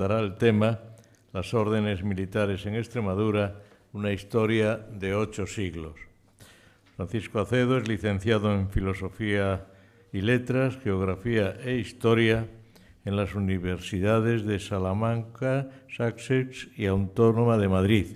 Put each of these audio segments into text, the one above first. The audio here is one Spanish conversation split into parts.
Dará el tema Las órdenes militares en Extremadura, una historia de 8 siglos. Francisco Acedo es licenciado en Filosofía y Letras, Geografía e Historia en las universidades de Salamanca, Sussex y Autónoma de Madrid.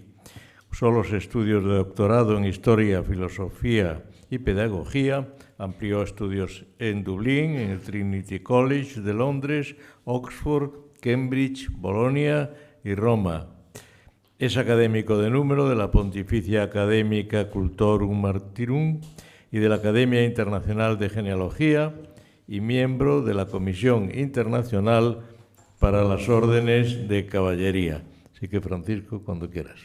Cursó los estudios de doctorado en Historia, Filosofía y Pedagogía. Amplió estudios en Dublín, en el Trinity College de Londres, Oxford, Cambridge, Bolonia y Roma. Es académico de número de la Pontificia Academia Cultorum Martyrum y de la Academia Internacional de Genealogía y miembro de la Comisión Internacional para las Órdenes de Caballería. Así que, Francisco, cuando quieras.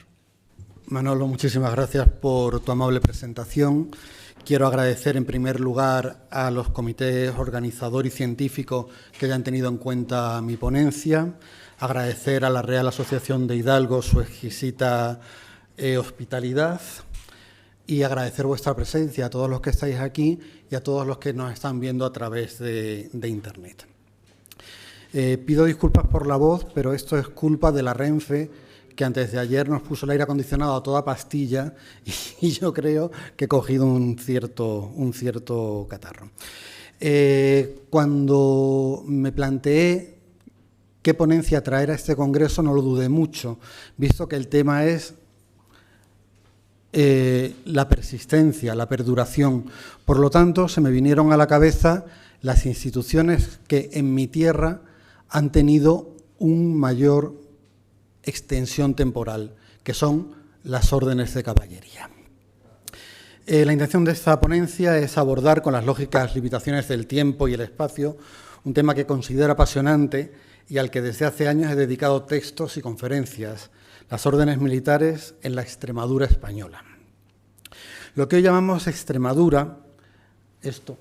Manolo, muchísimas gracias por tu amable presentación. Quiero agradecer en primer lugar a los comités organizador y científicos que hayan tenido en cuenta mi ponencia, agradecer a la Real Asociación de Hidalgo su exquisita hospitalidad y agradecer vuestra presencia a todos los que estáis aquí y a todos los que nos están viendo a través de Internet. Pido disculpas por la voz, pero esto es culpa de la Renfe, que antes de ayer nos puso el aire acondicionado a toda pastilla y yo creo que he cogido un cierto catarro. Cuando me planteé qué ponencia traer a este congreso, no lo dudé mucho, visto que el tema es la persistencia, la perduración. Por lo tanto, se me vinieron a la cabeza las instituciones que en mi tierra han tenido un mayor extensión temporal, que son las órdenes de caballería. La intención de esta ponencia es abordar con las lógicas limitaciones del tiempo y el espacio un tema que considero apasionante y al que desde hace años he dedicado textos y conferencias, las órdenes militares en la Extremadura española. Lo que hoy llamamos Extremadura, esto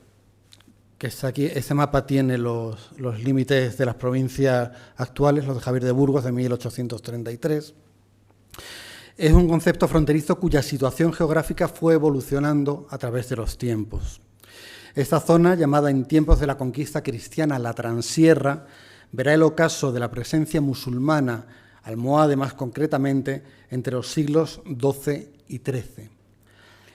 que está aquí, este mapa tiene los límites de las provincias actuales, los de Javier de Burgos de 1833. Es un concepto fronterizo cuya situación geográfica fue evolucionando a través de los tiempos. Esta zona, llamada en tiempos de la conquista cristiana la Transierra, verá el ocaso de la presencia musulmana, almohade más concretamente, entre los siglos XII y XIII.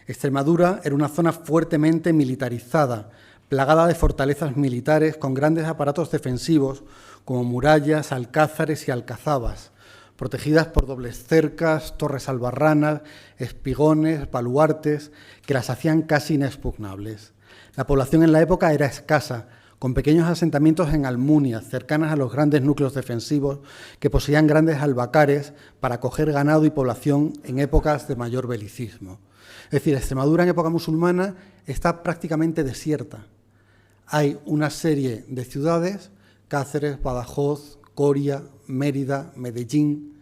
Extremadura era una zona fuertemente militarizada, plagada de fortalezas militares con grandes aparatos defensivos como murallas, alcázares y alcazabas, protegidas por dobles cercas, torres albarranas, espigones, baluartes, que las hacían casi inexpugnables. La población en la época era escasa, con pequeños asentamientos en Almunias, cercanas a los grandes núcleos defensivos que poseían grandes albacares para acoger ganado y población en épocas de mayor belicismo. Es decir, Extremadura en época musulmana está prácticamente desierta. Hay una serie de ciudades, Cáceres, Badajoz, Coria, Mérida, Medellín,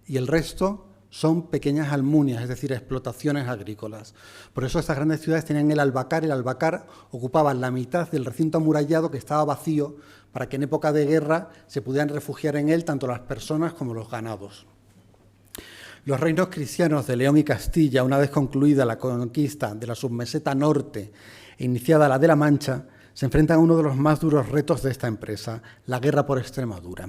y el resto son pequeñas almunias, es decir, explotaciones agrícolas. Por eso estas grandes ciudades tenían el albacar ocupaba la mitad del recinto amurallado que estaba vacío para que en época de guerra se pudieran refugiar en él tanto las personas como los ganados. Los reinos cristianos de León y Castilla, una vez concluida la conquista de la submeseta norte e iniciada la de la Mancha, se enfrentan a uno de los más duros retos de esta empresa, la guerra por Extremadura.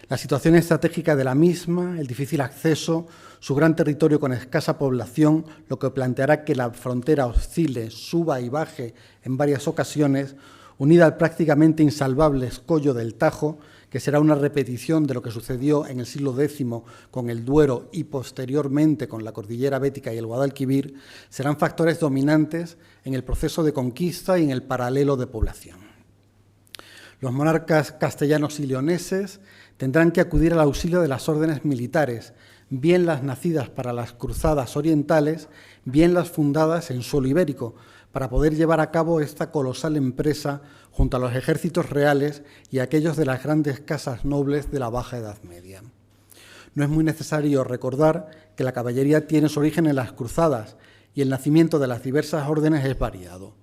La situación estratégica de la misma, el difícil acceso, su gran territorio con escasa población, lo que planteará que la frontera oscile, suba y baje en varias ocasiones, unida al prácticamente insalvable escollo del Tajo, que será una repetición de lo que sucedió en el siglo X con el Duero y posteriormente con la cordillera bética y el Guadalquivir, serán factores dominantes en el proceso de conquista y en el paralelo de población. Los monarcas castellanos y leoneses tendrán que acudir al auxilio de las órdenes militares, bien las nacidas para las cruzadas orientales, bien las fundadas en suelo ibérico, para poder llevar a cabo esta colosal empresa junto a los ejércitos reales y aquellos de las grandes casas nobles de la Baja Edad Media. No es muy necesario recordar que la caballería tiene su origen en las cruzadas y el nacimiento de las diversas órdenes es variado.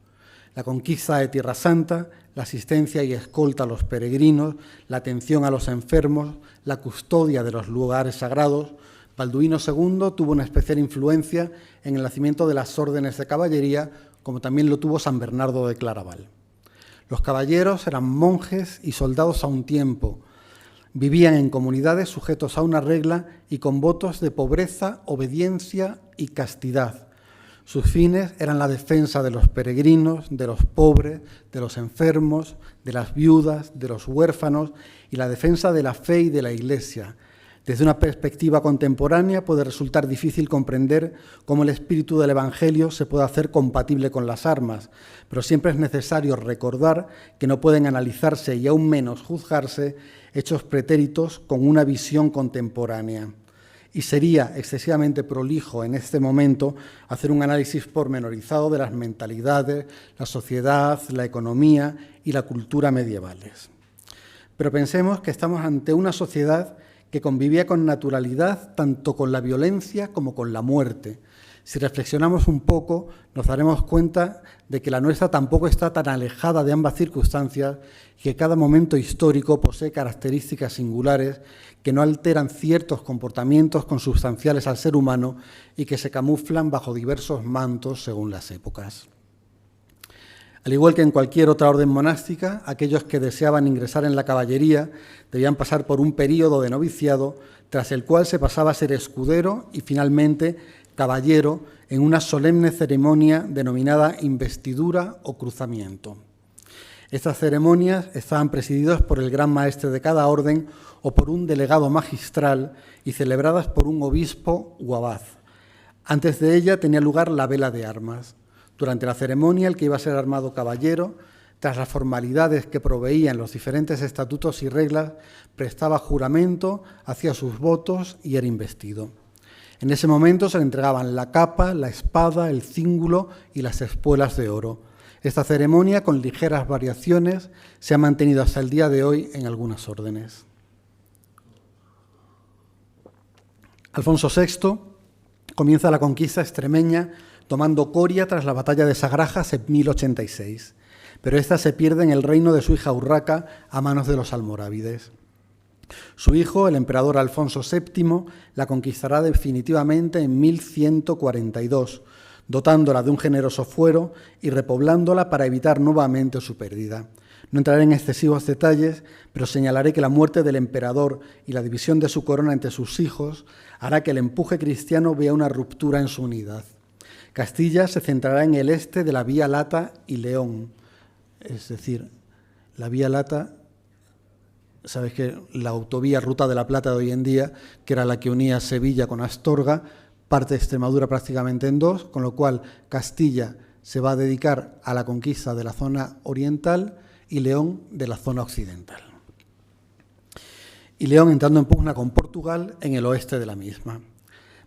La conquista de Tierra Santa, la asistencia y escolta a los peregrinos, la atención a los enfermos, la custodia de los lugares sagrados. Balduino II tuvo una especial influencia en el nacimiento de las órdenes de caballería, como también lo tuvo San Bernardo de Claraval. Los caballeros eran monjes y soldados a un tiempo, Vivían en comunidades sujetos a una regla y con votos de pobreza, obediencia y castidad. Sus fines eran la defensa de los peregrinos, de los pobres, de los enfermos, de las viudas, de los huérfanos y la defensa de la fe y de la Iglesia. Desde una perspectiva contemporánea puede resultar difícil comprender cómo el espíritu del Evangelio se puede hacer compatible con las armas, pero siempre es necesario recordar que no pueden analizarse y aún menos juzgarse hechos pretéritos con una visión contemporánea. Y sería excesivamente prolijo en este momento hacer un análisis pormenorizado de las mentalidades, la sociedad, la economía y la cultura medievales. Pero pensemos que estamos ante una sociedad que convivía con naturalidad tanto con la violencia como con la muerte. Si reflexionamos un poco, nos daremos cuenta de que la nuestra tampoco está tan alejada de ambas circunstancias y que cada momento histórico posee características singulares que no alteran ciertos comportamientos consubstanciales al ser humano y que se camuflan bajo diversos mantos según las épocas. Al igual que en cualquier otra orden monástica, aquellos que deseaban ingresar en la caballería debían pasar por un período de noviciado, tras el cual se pasaba a ser escudero y finalmente caballero en una solemne ceremonia denominada investidura o cruzamiento. Estas ceremonias estaban presididas por el gran maestre de cada orden o por un delegado magistral y celebradas por un obispo o abad. Antes de ella tenía lugar la vela de armas. Durante la ceremonia, el que iba a ser armado caballero, tras las formalidades que proveían los diferentes estatutos y reglas, prestaba juramento, hacía sus votos y era investido. En ese momento se le entregaban la capa, la espada, el cíngulo y las espuelas de oro. Esta ceremonia, con ligeras variaciones, se ha mantenido hasta el día de hoy en algunas órdenes. Alfonso VI comienza la conquista extremeña tomando Coria tras la batalla de Sagrajas en 1086, pero esta se pierde en el reino de su hija Urraca a manos de los almorávides. Su hijo, el emperador Alfonso VII, la conquistará definitivamente en 1142, dotándola de un generoso fuero y repoblándola para evitar nuevamente su pérdida. No entraré en excesivos detalles, pero señalaré que la muerte del emperador y la división de su corona entre sus hijos hará que el empuje cristiano vea una ruptura en su unidad. Castilla se centrará en el este de la Vía Lata y León, es decir, la Vía Lata, sabéis que la autovía Ruta de la Plata de hoy en día, que era la que unía Sevilla con Astorga, parte de Extremadura prácticamente en dos, con lo cual Castilla se va a dedicar a la conquista de la zona oriental y León de la zona occidental. Y León entrando en pugna con Portugal en el oeste de la misma.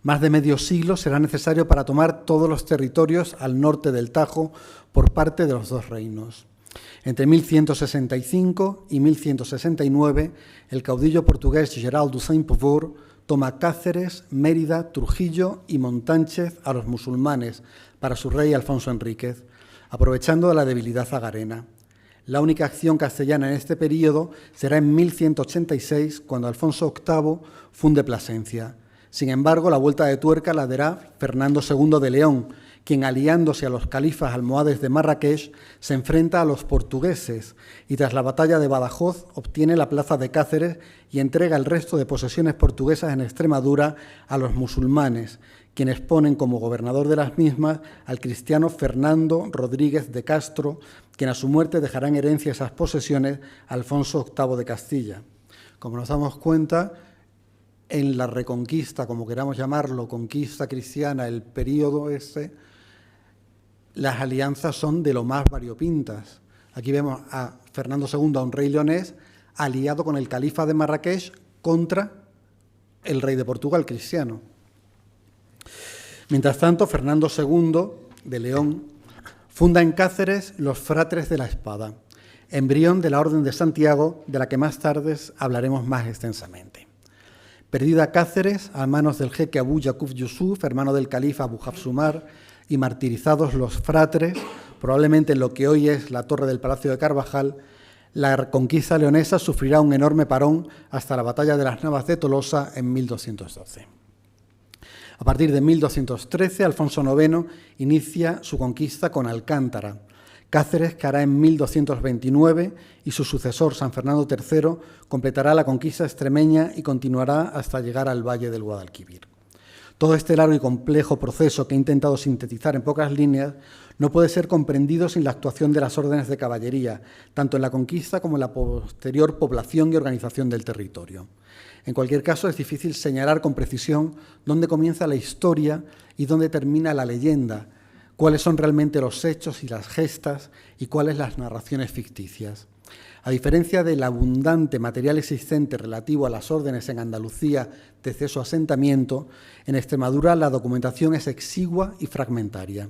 Más de medio siglo será necesario para tomar todos los territorios al norte del Tajo por parte de los dos reinos. Entre 1165 y 1169, el caudillo portugués Geraldo Saint-Pavor toma Cáceres, Mérida, Trujillo y Montánchez a los musulmanes para su rey Alfonso Enríquez, aprovechando de la debilidad agarena. La única acción castellana en este período será en 1186, cuando Alfonso VIII funde Plasencia. Sin embargo, la vuelta de tuerca la dará Fernando II de León, quien, aliándose a los califas almohades de Marrakech, se enfrenta a los portugueses y, tras la batalla de Badajoz, obtiene la plaza de Cáceres y entrega el resto de posesiones portuguesas en Extremadura a los musulmanes, quienes ponen como gobernador de las mismas al cristiano Fernando Rodríguez de Castro, quien a su muerte dejará en herencia esas posesiones a Alfonso VIII de Castilla. Como nos damos cuenta, en la Reconquista, como queramos llamarlo, conquista cristiana, el periodo ese, las alianzas son de lo más variopintas. Aquí vemos a Fernando II, a un rey leonés, aliado con el califa de Marrakech contra el rey de Portugal, cristiano. Mientras tanto, Fernando II de León funda en Cáceres los Fratres de la Espada, embrión de la Orden de Santiago, de la que más tarde hablaremos más extensamente. Perdida Cáceres a manos del jeque Abu Yaqub Yusuf, hermano del califa Abu Hafs Umar, y martirizados los Fratres, probablemente en lo que hoy es la torre del Palacio de Carvajal, la conquista leonesa sufrirá un enorme parón hasta la batalla de las Navas de Tolosa en 1212. A partir de 1213, Alfonso IX inicia su conquista con Alcántara, Cáceres caerá en 1229 y su sucesor, San Fernando III, completará la conquista extremeña y continuará hasta llegar al Valle del Guadalquivir. Todo este largo y complejo proceso que he intentado sintetizar en pocas líneas no puede ser comprendido sin la actuación de las órdenes de caballería, tanto en la conquista como en la posterior población y organización del territorio. En cualquier caso, es difícil señalar con precisión dónde comienza la historia y dónde termina la leyenda, cuáles son realmente los hechos y las gestas y cuáles las narraciones ficticias. A diferencia del abundante material existente relativo a las órdenes en Andalucía desde su asentamiento, en Extremadura la documentación es exigua y fragmentaria,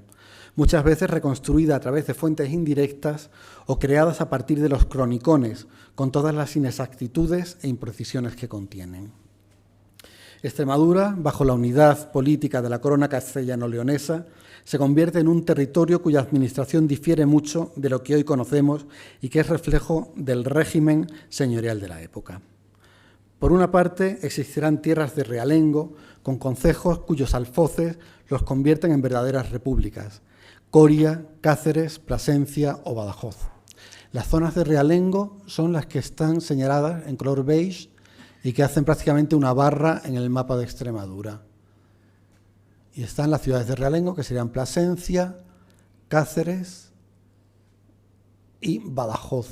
muchas veces reconstruida a través de fuentes indirectas o creadas a partir de los cronicones, con todas las inexactitudes e imprecisiones que contienen. Extremadura, bajo la unidad política de la corona castellano-leonesa, se convierte en un territorio cuya administración difiere mucho de lo que hoy conocemos y que es reflejo del régimen señorial de la época. Por una parte, existirán tierras de realengo con concejos cuyos alfoces los convierten en verdaderas repúblicas: Coria, Cáceres, Plasencia o Badajoz. Las zonas de realengo son las que están señaladas en color beige y que hacen prácticamente una barra en el mapa de Extremadura. Y están las ciudades de realengo, que serían Plasencia, Cáceres y Badajoz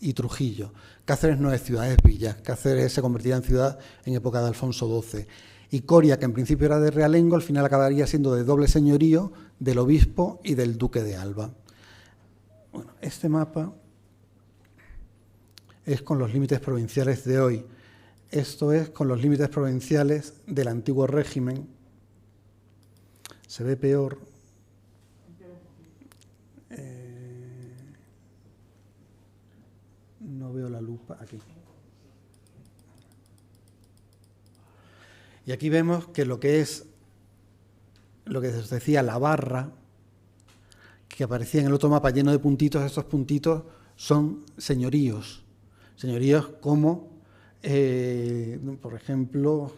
y Trujillo. Cáceres no es ciudad, es villa. Cáceres se convertirá en ciudad en época de Alfonso XII. Y Coria, que en principio era de realengo, al final acabaría siendo de doble señorío del obispo y del duque de Alba. Bueno, este mapa es con los límites provinciales de hoy. Esto es con los límites provinciales del antiguo régimen. Se ve peor. No veo la lupa aquí. Y aquí vemos que lo que es, lo que os decía, la barra, que aparecía en el otro mapa lleno de puntitos, estos puntitos son señoríos. Señoríos como, por ejemplo,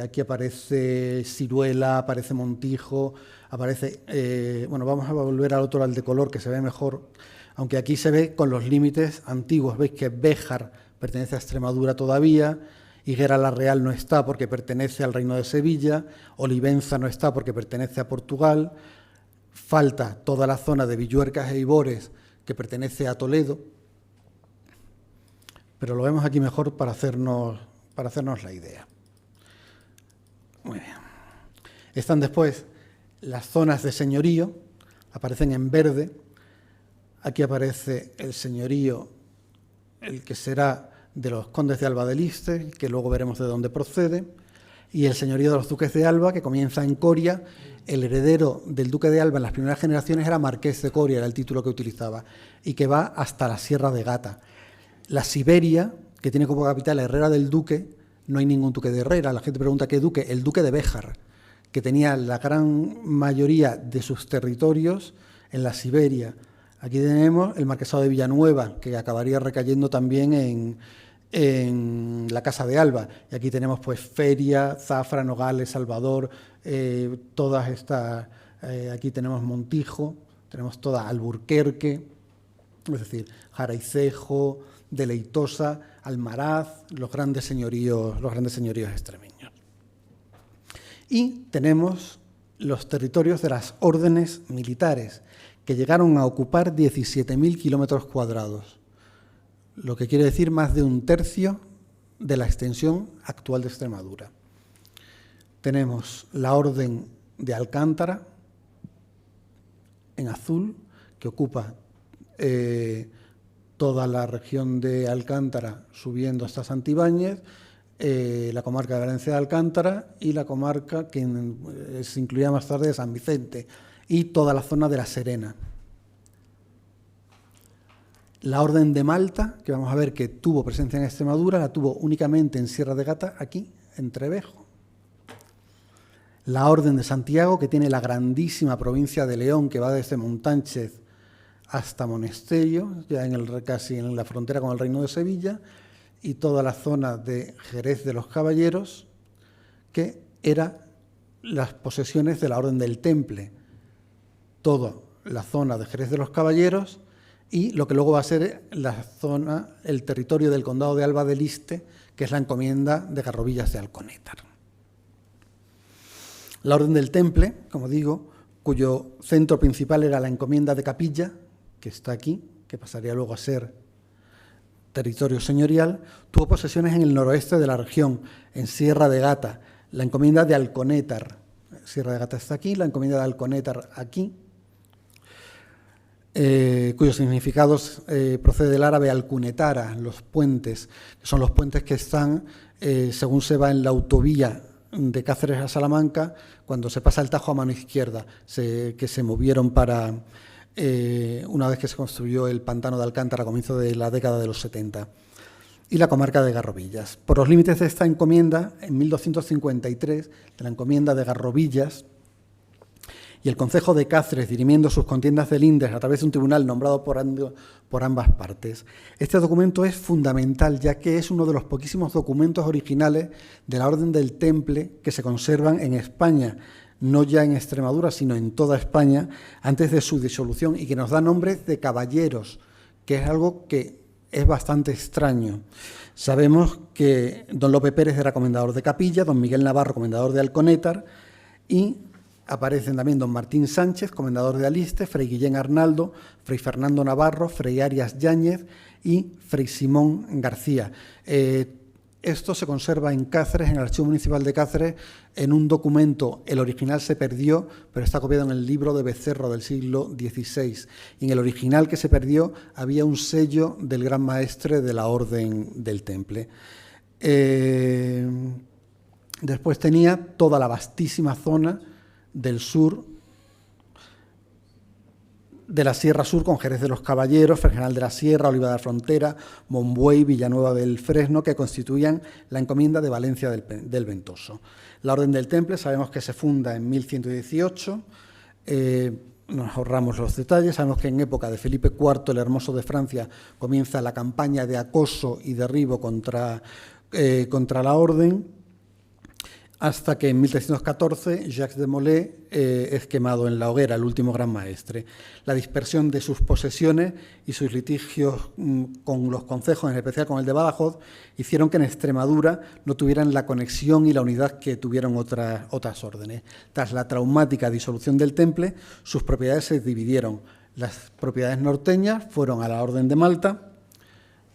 aquí aparece Ciruela, aparece Montijo, aparece... bueno, vamos a volver al otro, al de color, que se ve mejor, aunque aquí se ve con los límites antiguos. Veis que Béjar pertenece a Extremadura todavía, Higuera la Real no está porque pertenece al Reino de Sevilla, Olivenza no está porque pertenece a Portugal, falta toda la zona de Villuercas e Ibores, que pertenece a Toledo, pero lo vemos aquí mejor para hacernos la idea. Muy bien. Están después las zonas de señorío, aparecen en verde. Aquí aparece el señorío, el que será de los condes de Alba del Iste, que luego veremos de dónde procede, y el señorío de los duques de Alba, que comienza en Coria. El heredero del duque de Alba en las primeras generaciones era marqués de Coria, era el título que utilizaba, y que va hasta la Sierra de Gata. La Siberia, que tiene como capital Herrera del Duque, no hay ningún duque de Herrera. La gente pregunta qué duque, el duque de Béjar, que tenía la gran mayoría de sus territorios en la Siberia. Aquí tenemos el marquesado de Villanueva, que acabaría recayendo también en la Casa de Alba. Y aquí tenemos pues Feria, Zafra, Nogales, Salvador, todas estas... aquí tenemos Montijo, tenemos toda Alburquerque, es decir, Jaraicejo, Deleitosa, Almaraz, los grandes señoríos extremeños. Y tenemos los territorios de las órdenes militares, que llegaron a ocupar 17.000 kilómetros cuadrados, lo que quiere decir más de un tercio de la extensión actual de Extremadura. Tenemos la Orden de Alcántara, en azul, que ocupa toda la región de Alcántara, subiendo hasta Santibáñez, la comarca de Valencia de Alcántara y la comarca que se incluía más tarde de San Vicente, y toda la zona de La Serena. La Orden de Malta, que vamos a ver que tuvo presencia en Extremadura, la tuvo únicamente en Sierra de Gata, aquí, en Trevejo. La Orden de Santiago, que tiene la grandísima provincia de León, que va desde Montánchez hasta Monesterio, ya casi en la frontera con el Reino de Sevilla, y toda la zona de Jerez de los Caballeros, que eran las posesiones de la Orden del Temple. Todo la zona de Jerez de los Caballeros y lo que luego va a ser la zona, el territorio del condado de Alba del Iste, que es la encomienda de Garrovillas de Alconétar. La Orden del Temple, como digo, cuyo centro principal era la encomienda de Capilla, que está aquí, que pasaría luego a ser territorio señorial, tuvo posesiones en el noroeste de la región, en Sierra de Gata, la encomienda de Alconétar. Sierra de Gata está aquí, la encomienda de Alconétar aquí, cuyos significados procede del árabe alcunetara, los puentes, que son los puentes que están, según se va en la autovía de Cáceres a Salamanca, cuando se pasa el Tajo a mano izquierda, que se movieron para, una vez que se construyó el pantano de Alcántara a comienzo de la década de los 70, y la comarca de Garrovillas. Por los límites de esta encomienda, en 1253, de la encomienda de Garrovillas, y el concejo de Cáceres dirimiendo sus contiendas de lindes a través de un tribunal nombrado por ambas partes. Este documento es fundamental, ya que es uno de los poquísimos documentos originales de la Orden del Temple que se conservan en España, no ya en Extremadura, sino en toda España, antes de su disolución, y que nos da nombres de caballeros, que es algo que es bastante extraño. Sabemos que don Lope Pérez era comendador de Capilla, don Miguel Navarro, comendador de Alconétar, y aparecen también don Martín Sánchez, comendador de Aliste, fray Guillén Arnaldo, fray Fernando Navarro, fray Arias Yáñez y fray Simón García. Esto se conserva en Cáceres, en el Archivo Municipal de Cáceres, en un documento. El original se perdió, pero está copiado en el libro de Becerro del siglo XVI. Y en el original que se perdió había un sello del Gran Maestre de la Orden del Temple. Después tenía toda la vastísima zona del sur, de la Sierra Sur, con Jerez de los Caballeros, Fregenal de la Sierra, Oliva de la Frontera, Monbuey, Villanueva del Fresno, que constituían la encomienda de Valencia del Ventoso. La Orden del Temple sabemos que se funda en 1118, nos ahorramos los detalles, sabemos que en época de Felipe IV, el Hermoso de Francia, comienza la campaña de acoso y derribo contra la Orden, hasta que en 1314 Jacques de Molay es quemado en la hoguera, el último gran maestre. La dispersión de sus posesiones y sus litigios con los concejos, en especial con el de Badajoz, hicieron que en Extremadura no tuvieran la conexión y la unidad que tuvieron otras órdenes. Tras la traumática disolución del Temple, sus propiedades se dividieron. Las propiedades norteñas fueron a la Orden de Malta,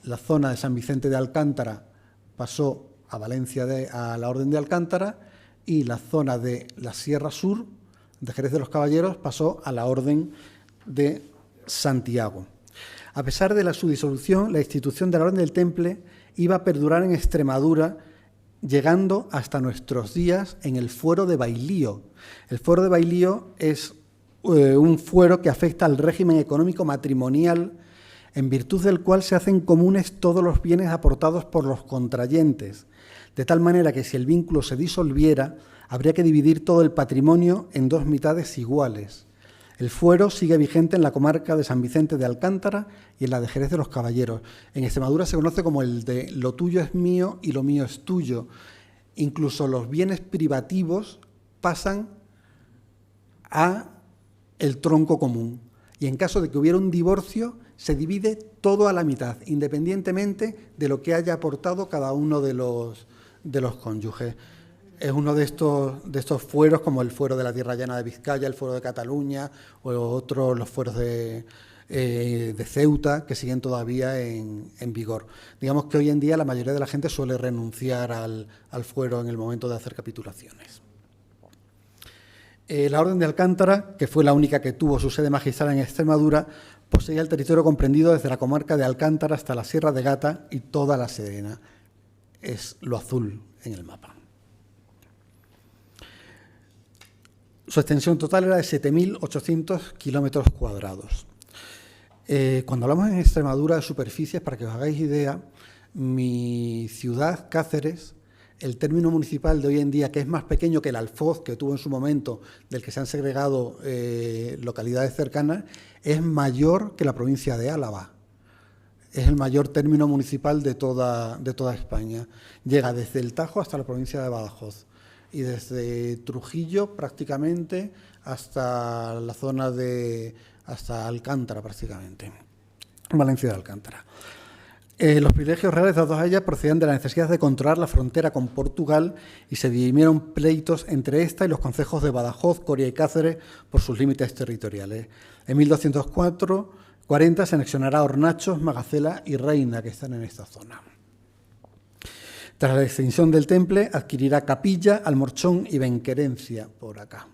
la zona de San Vicente de Alcántara pasó a Valencia a la Orden de Alcántara, y la zona de la Sierra Sur, de Jerez de los Caballeros, pasó a la Orden de Santiago. A pesar de su disolución, la institución de la Orden del Temple iba a perdurar en Extremadura, llegando hasta nuestros días en el fuero de Bailío. El fuero de Bailío es un fuero que afecta al régimen económico matrimonial, en virtud del cual se hacen comunes todos los bienes aportados por los contrayentes, de tal manera que si el vínculo se disolviera, habría que dividir todo el patrimonio en dos mitades iguales. El fuero sigue vigente en la comarca de San Vicente de Alcántara y en la de Jerez de los Caballeros. En Extremadura se conoce como el de lo tuyo es mío y lo mío es tuyo. Incluso los bienes privativos pasan a el tronco común. Y en caso de que hubiera un divorcio, se divide todo a la mitad, independientemente de lo que haya aportado cada uno de los cónyuges. Es uno de estos fueros, como el fuero de la Tierra Llana de Vizcaya, el fuero de Cataluña, o otros, los fueros de Ceuta, que siguen todavía en vigor. Digamos que hoy en día la mayoría de la gente suele renunciar al fuero en el momento de hacer capitulaciones. La Orden de Alcántara, que fue la única que tuvo su sede magistral en Extremadura, poseía el territorio comprendido desde la comarca de Alcántara hasta la Sierra de Gata y toda la Serena. Es lo azul en el mapa. Su extensión total era de 7.800 kilómetros cuadrados. Cuando hablamos en Extremadura de superficies, para que os hagáis idea, mi ciudad, Cáceres, el término municipal de hoy en día, que es más pequeño que el Alfoz, que tuvo en su momento, del que se han segregado localidades cercanas, es mayor que la provincia de Álava. Es el mayor término municipal de toda España. Llega desde el Tajo hasta la provincia de Badajoz y desde Trujillo prácticamente hasta la zona de hasta Alcántara prácticamente, Valencia de Alcántara. Los privilegios reales dados a ella procedían de la necesidad de controlar la frontera con Portugal y se dirimieron pleitos entre esta y los concejos de Badajoz, Coria y Cáceres por sus límites territoriales. En 1240 se anexionará Hornachos, Magacela y Reina, que están en esta zona. Tras la extinción del temple, adquirirá Capilla, Almorchón y Benquerencia, por acá.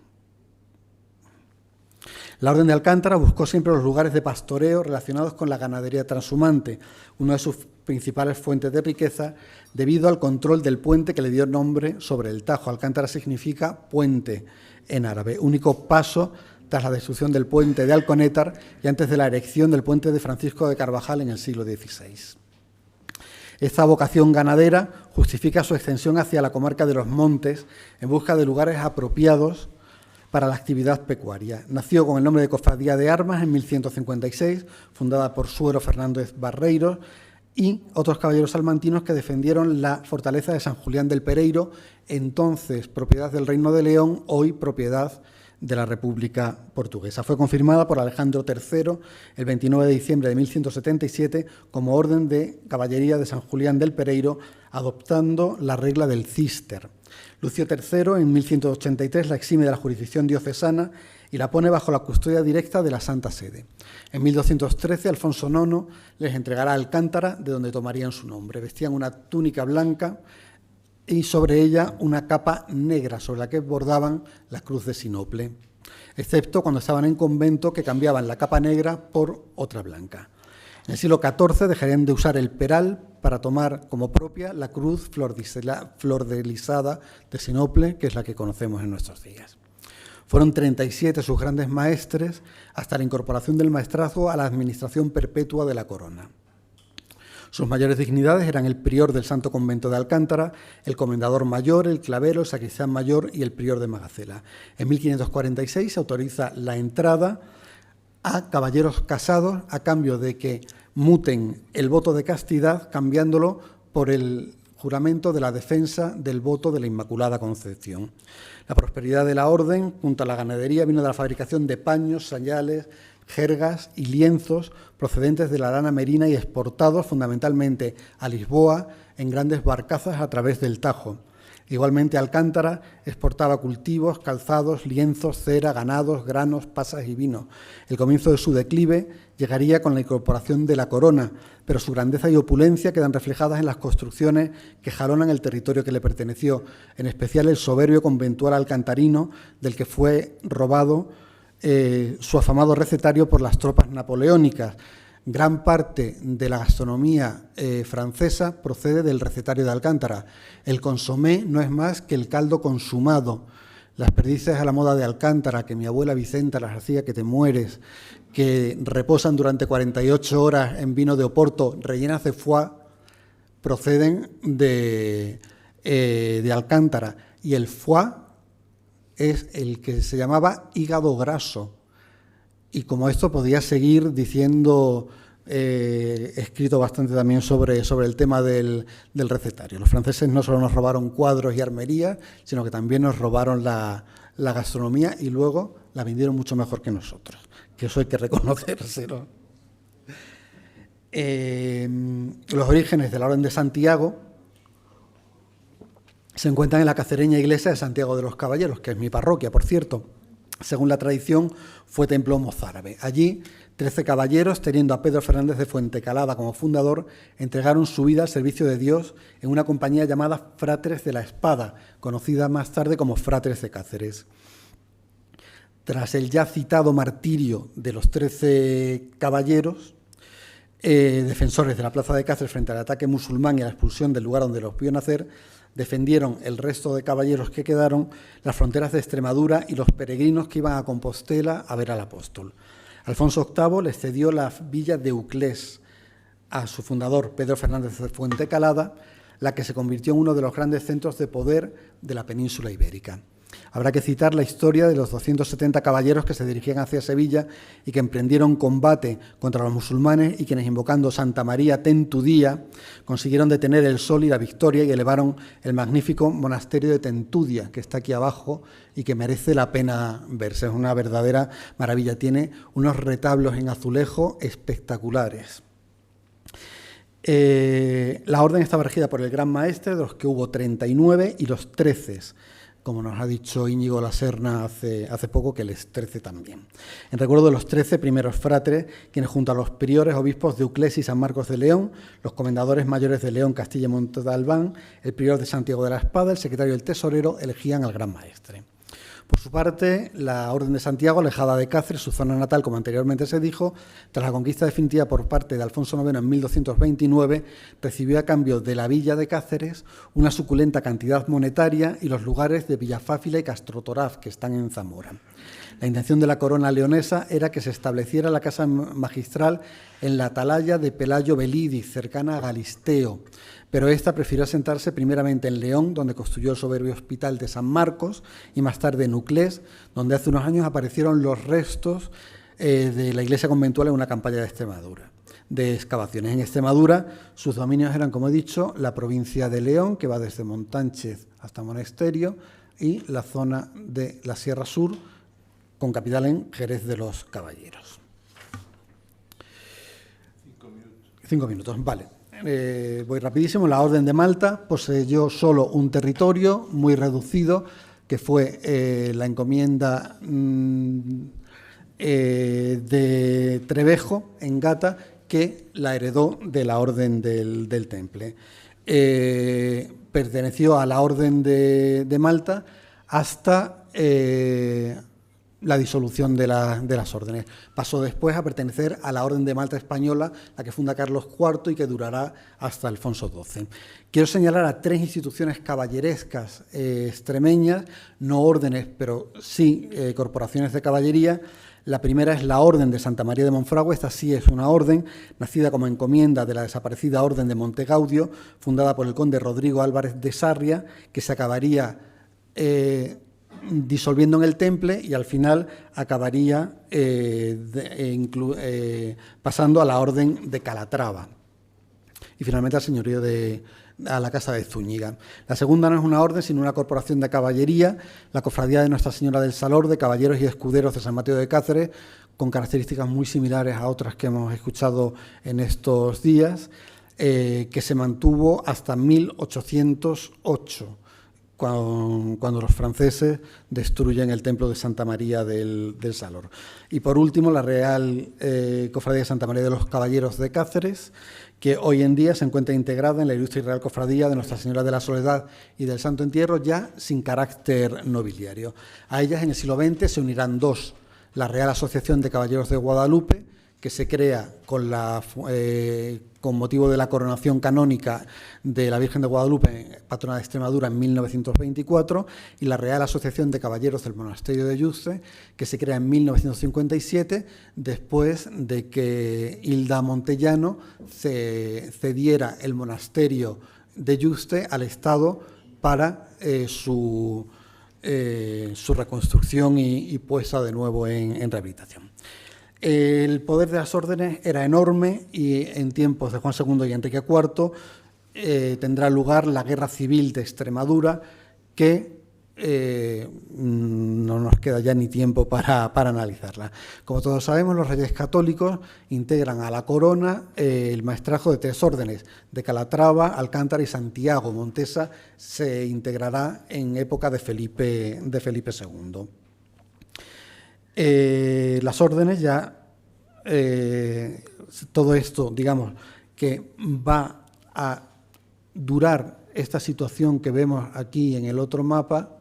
La Orden de Alcántara buscó siempre los lugares de pastoreo relacionados con la ganadería transhumante, una de sus principales fuentes de riqueza, debido al control del puente que le dio nombre sobre el Tajo. Alcántara significa puente en árabe, único paso tras la destrucción del puente de Alconétar y antes de la erección del puente de Francisco de Carvajal en el siglo XVI. Esta vocación ganadera justifica su extensión hacia la comarca de los Montes en busca de lugares apropiados para la actividad pecuaria. Nació con el nombre de Cofradía de Armas en 1156, fundada por Suero Fernández Barreiros y otros caballeros salmantinos que defendieron la fortaleza de San Julián del Pereiro, entonces propiedad del Reino de León, hoy propiedad de la República Portuguesa. Fue confirmada por Alejandro III el 29 de diciembre de 1177 como orden de caballería de San Julián del Pereiro, adoptando la regla del Cister. Lucio III, en 1183, la exime de la jurisdicción diocesana y la pone bajo la custodia directa de la Santa Sede. En 1213, Alfonso IX les entregará Alcántara, de donde tomarían su nombre. Vestían una túnica blanca y sobre ella una capa negra, sobre la que bordaban la cruz de sinople, excepto cuando estaban en convento, que cambiaban la capa negra por otra blanca. En el siglo XIV dejarían de usar el peral para tomar como propia la cruz flordelisada de sinople, que es la que conocemos en nuestros días. Fueron 37 sus grandes maestres hasta la incorporación del maestrazgo a la administración perpetua de la corona. Sus mayores dignidades eran el prior del Santo Convento de Alcántara, el comendador mayor, el clavero, el sacristán mayor y el prior de Magacela. En 1546 se autoriza la entrada a caballeros casados a cambio de que muten el voto de castidad, cambiándolo por el juramento de la defensa del voto de la Inmaculada Concepción. La prosperidad de la orden, junto a la ganadería, vino de la fabricación de paños, sayales, jergas y lienzos procedentes de la lana merina y exportados fundamentalmente a Lisboa en grandes barcazas a través del Tajo. Igualmente, Alcántara exportaba cultivos, calzados, lienzos, cera, ganados, granos, pasas y vino. El comienzo de su declive llegaría con la incorporación de la corona, pero su grandeza y opulencia quedan reflejadas en las construcciones que jalonan el territorio que le perteneció, en especial el soberbio conventual alcantarino, del que fue robado su afamado recetario por las tropas napoleónicas. Gran parte de la gastronomía francesa procede del recetario de Alcántara. El consomé no es más que el caldo consumado. Las perdices a la moda de Alcántara, que mi abuela Vicenta las hacía que te mueres, que reposan durante 48 horas en vino de Oporto, rellenas de foie, proceden de Alcántara. Y el foie es el que se llamaba hígado graso. Y como esto podía seguir diciendo, escrito bastante también sobre el tema del recetario. Los franceses no solo nos robaron cuadros y armerías, sino que también nos robaron la gastronomía y luego la vendieron mucho mejor que nosotros, que eso hay que reconocérselo. Los orígenes de la Orden de Santiago se encuentran en la cacereña iglesia de Santiago de los Caballeros, que es mi parroquia, por cierto. Según la tradición, fue templo mozárabe. Allí, 13 caballeros, teniendo a Pedro Fernández de Fuentecalada como fundador, entregaron su vida al servicio de Dios en una compañía llamada Fratres de la Espada, conocida más tarde como Fratres de Cáceres. Tras el ya citado martirio de los 13 caballeros, defensores de la plaza de Cáceres frente al ataque musulmán y a la expulsión del lugar donde los vio nacer, defendieron el resto de caballeros que quedaron las fronteras de Extremadura y los peregrinos que iban a Compostela a ver al apóstol. Alfonso VIII les cedió la villa de Uclés a su fundador, Pedro Fernández de Fuentecalada, la que se convirtió en uno de los grandes centros de poder de la península ibérica. Habrá que citar la historia de los 270 caballeros que se dirigían hacia Sevilla y que emprendieron combate contra los musulmanes y quienes, invocando Santa María Tentudía, consiguieron detener el sol y la victoria y elevaron el magnífico monasterio de Tentudia, que está aquí abajo y que merece la pena verse. Es una verdadera maravilla. Tiene unos retablos en azulejo espectaculares. La orden estaba regida por el Gran Maestre, de los que hubo 39, y los 13, como nos ha dicho Íñigo La Serna hace poco, que él es 13 también. En recuerdo de los 13 primeros fratres, quienes junto a los priores obispos de Uclés y San Marcos de León, los comendadores mayores de León, Castilla y Monte de Albán, el prior de Santiago de la Espada, el secretario y el tesorero, elegían al Gran Maestre. Por su parte, la Orden de Santiago, alejada de Cáceres, su zona natal, como anteriormente se dijo, tras la conquista definitiva por parte de Alfonso IX en 1229, recibió a cambio de la villa de Cáceres una suculenta cantidad monetaria y los lugares de Villafáfila y Castrotoraz, que están en Zamora. La intención de la corona leonesa era que se estableciera la casa magistral en la atalaya de Pelayo Belidis, cercana a Galisteo, pero ésta prefirió asentarse primeramente en León, donde construyó el soberbio Hospital de San Marcos, y más tarde en Uclés, donde hace unos años aparecieron los restos de la iglesia conventual en una campaña de Extremadura, de excavaciones. En Extremadura, sus dominios eran, como he dicho, la provincia de León, que va desde Montánchez hasta Monesterio, y la zona de la Sierra Sur, con capital en Jerez de los Caballeros. 5 minutos, vale. Voy rapidísimo. La Orden de Malta poseyó solo un territorio muy reducido, que fue la encomienda de Trevejo, en Gata, que la heredó de la Orden del Temple. Perteneció a la Orden de Malta hasta la disolución de las órdenes. Pasó después a pertenecer a la Orden de Malta española, la que funda Carlos IV y que durará hasta Alfonso XII. Quiero señalar a 3 instituciones caballerescas extremeñas, no órdenes, pero sí corporaciones de caballería. La primera es la Orden de Santa María de Monfragüe. Esta sí es una orden nacida como encomienda de la desaparecida Orden de Montegaudio, fundada por el conde Rodrigo Álvarez de Sarria, que se acabaría disolviendo en el Temple y al final acabaría pasando a la Orden de Calatrava y finalmente al señorío a la Casa de Zúñiga. La segunda no es una orden, sino una corporación de caballería, la Cofradía de Nuestra Señora del Salor, de Caballeros y Escuderos de San Mateo de Cáceres, con características muy similares a otras que hemos escuchado en estos días, que se mantuvo hasta 1808. Cuando los franceses destruyen el templo de Santa María del Salor. Y por último, la Real Cofradía de Santa María de los Caballeros de Cáceres, que hoy en día se encuentra integrada en la Ilustre y Real Cofradía de Nuestra Señora de la Soledad y del Santo Entierro, ya sin carácter nobiliario. A ellas en el siglo XX se unirán 2, la Real Asociación de Caballeros de Guadalupe, que se crea con motivo de la coronación canónica de la Virgen de Guadalupe, patrona de Extremadura, en 1924, y la Real Asociación de Caballeros del Monasterio de Yuste, que se crea en 1957, después de que Hilda Montellano cediera el monasterio de Yuste al Estado para su reconstrucción y puesta de nuevo en rehabilitación. El poder de las órdenes era enorme y en tiempos de Juan II y Enrique IV tendrá lugar la Guerra Civil de Extremadura, que no nos queda ya ni tiempo para analizarla. Como todos sabemos, los reyes católicos integran a la corona el maestrazgo de 3 órdenes, de Calatrava, Alcántara y Santiago. Montesa se integrará en época de Felipe II. Las órdenes ya, todo esto, digamos, que va a durar esta situación que vemos aquí en el otro mapa,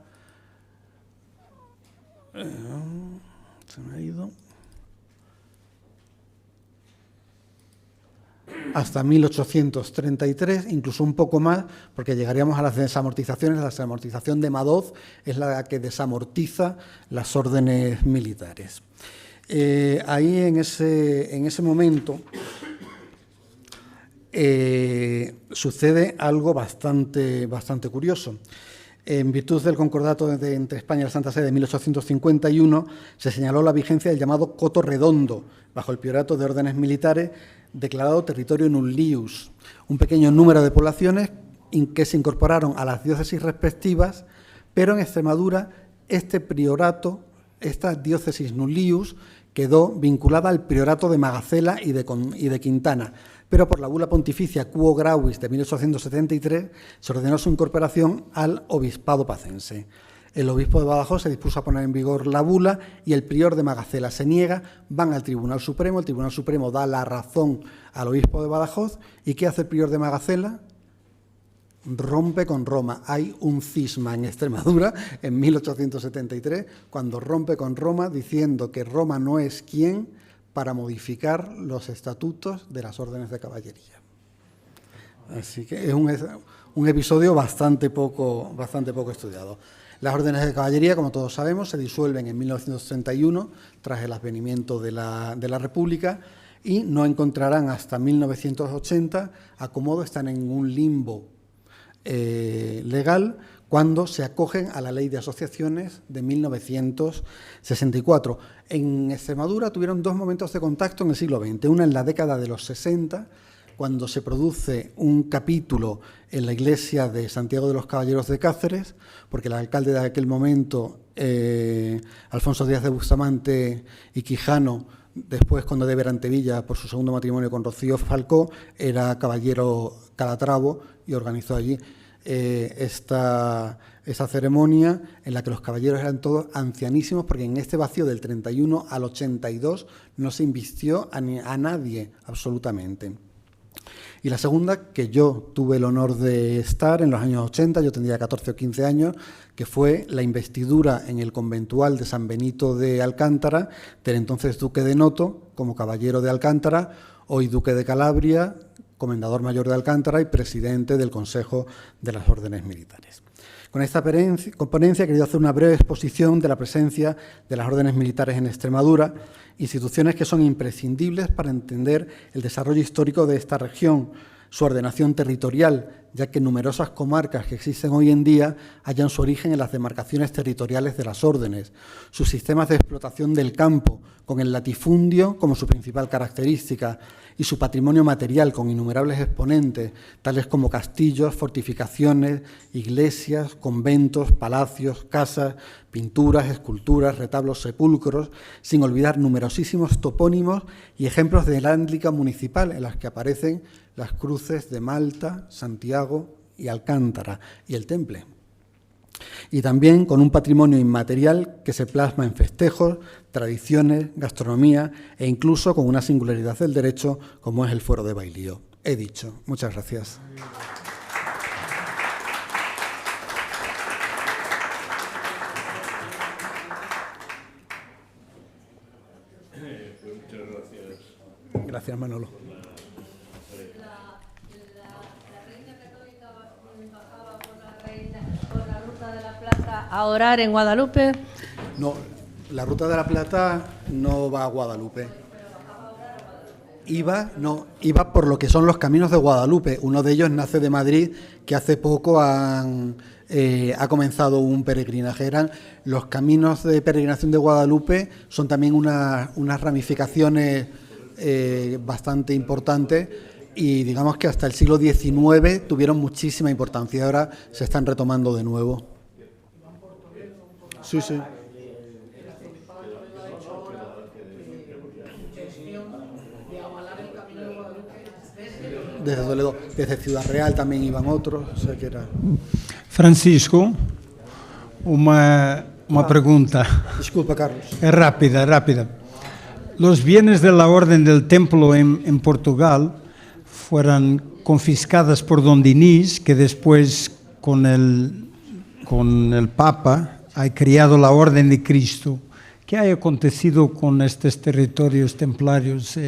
se me ha ido, hasta 1833, incluso un poco más, porque llegaríamos a las desamortizaciones. La desamortización de Madoz es la que desamortiza las órdenes militares. Ahí en ese momento sucede algo bastante curioso. En virtud del concordato entre España y la Santa Sede de 1851, se señaló la vigencia del llamado Coto Redondo, bajo el priorato de órdenes militares, declarado territorio nullius, un pequeño número de poblaciones que se incorporaron a las diócesis respectivas, pero en Extremadura este priorato, esta diócesis nullius, quedó vinculada al priorato de Magacela y de Quintana, pero por la bula pontificia Quo Grauis de 1873 se ordenó su incorporación al obispado pacense. El obispo de Badajoz se dispuso a poner en vigor la bula y el prior de Magacela se niega, van al Tribunal Supremo, el Tribunal Supremo da la razón al obispo de Badajoz, ¿y qué hace el prior de Magacela? Rompe con Roma. Hay un cisma en Extremadura en 1873, cuando rompe con Roma diciendo que Roma no es quien para modificar los estatutos de las órdenes de caballería. Así que es un episodio bastante poco estudiado. Las órdenes de caballería, como todos sabemos, se disuelven en 1931 tras el advenimiento de la República y no encontrarán hasta 1980 acomodo, están en un limbo legal cuando se acogen a la Ley de Asociaciones de 1964. En Extremadura tuvieron dos momentos de contacto en el siglo XX, una en la década de los 60, cuando se produce un capítulo en la iglesia de Santiago de los Caballeros de Cáceres, porque el alcalde de aquel momento, Alfonso Díaz de Bustamante y Quijano, después conde de Berantevilla por su segundo matrimonio con Rocío Falcó, era caballero calatravo y organizó allí esta ceremonia en la que los caballeros eran todos ancianísimos, porque en este vacío del 31 al 82 no se invistió a nadie absolutamente. Y la segunda, que yo tuve el honor de estar en los años 80, yo tendría 14 o 15 años, que fue la investidura en el conventual de San Benito de Alcántara del entonces duque de Noto como caballero de Alcántara, hoy duque de Calabria, comendador mayor de Alcántara y presidente del Consejo de las Órdenes Militares. Con esta ponencia he querido hacer una breve exposición de la presencia de las órdenes militares en Extremadura, instituciones que son imprescindibles para entender el desarrollo histórico de esta región, su ordenación territorial, ya que numerosas comarcas que existen hoy en día hallan su origen en las demarcaciones territoriales de las órdenes, sus sistemas de explotación del campo, con el latifundio como su principal característica, y su patrimonio material con innumerables exponentes, tales como castillos, fortificaciones, iglesias, conventos, palacios, casas, pinturas, esculturas, retablos, sepulcros, sin olvidar numerosísimos topónimos y ejemplos de la Ánglica municipal en las que aparecen las cruces de Malta, Santiago y Alcántara y el Temple. Y también con un patrimonio inmaterial que se plasma en festejos, tradiciones, gastronomía e incluso con una singularidad del derecho como es el fuero de bailío. He dicho. Muchas gracias. Muchas gracias. Gracias, Manolo. ¿A orar en Guadalupe? No, la Ruta de la Plata no va a Guadalupe. Iba por lo que son los caminos de Guadalupe. Uno de ellos nace de Madrid, que hace poco ha comenzado un peregrinaje. Los caminos de peregrinación de Guadalupe son también unas ramificaciones bastante importantes y digamos que hasta el siglo XIX tuvieron muchísima importancia y ahora se están retomando de nuevo. Sí, sí. Desde Toledo, desde Ciudad Real también iban otros, o sea que era... Francisco, una pregunta. Disculpa, Carlos. Es rápida. Los bienes de la Orden del Templo en Portugal fueron confiscadas por Don Dinís, que después con el Papa ha creado la Orden de Cristo. ¿Qué ha acontecido con estos territorios templarios?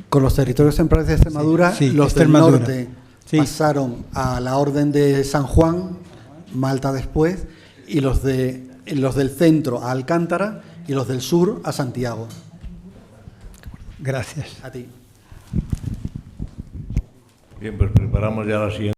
Con los territorios templarios de Extremadura, sí, los Extremadura. del norte pasaron a la Orden de San Juan, Malta después, y los del centro a Alcántara y los del sur a Santiago. Gracias. A ti. Bien, pues preparamos ya la siguiente.